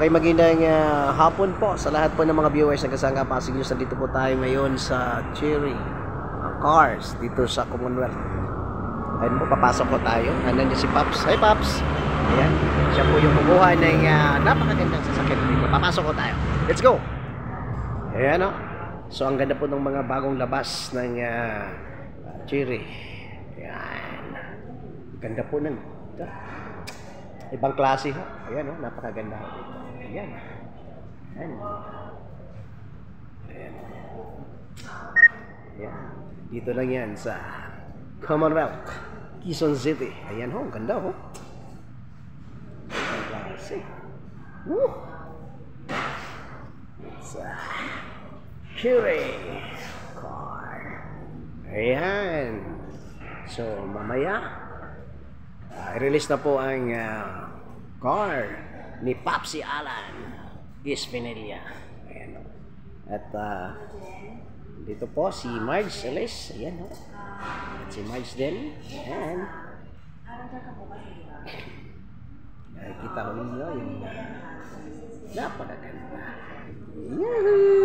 Okay, magandang hapon po sa lahat po ng mga viewers ng Kasangga Pasig News. Dito po tayo ngayon sa Cherry Cars dito sa Commonwealth. Ayun po, papasok po tayo. Nandun si Pops. Hi Pops! Ayan, siya po yung kumuha ng napakagandang sasakyan dito. Papasok po tayo. Let's go! Ayan o. So ang ganda po ng mga bagong labas ng Cherry. Ayan. Ganda po ng ibang klase ho. Ayan o, napakaganda ho dito. Ayan. Ayan. Ayan. Ayan. Dito lang yan sa Commonwealth, Quezon City. Ayan ho, ganda ho. Ibang klase. Woo! It's a Cherry car. Ayan. So, mamaya i-release na po ang car ni Popsi Alan Espinilla. Ayan o. At dito po si Marge Alice. Ayan o. At si Marge din. Ayan. Nakikita ko ninyo yung napakaganda. Yahoo!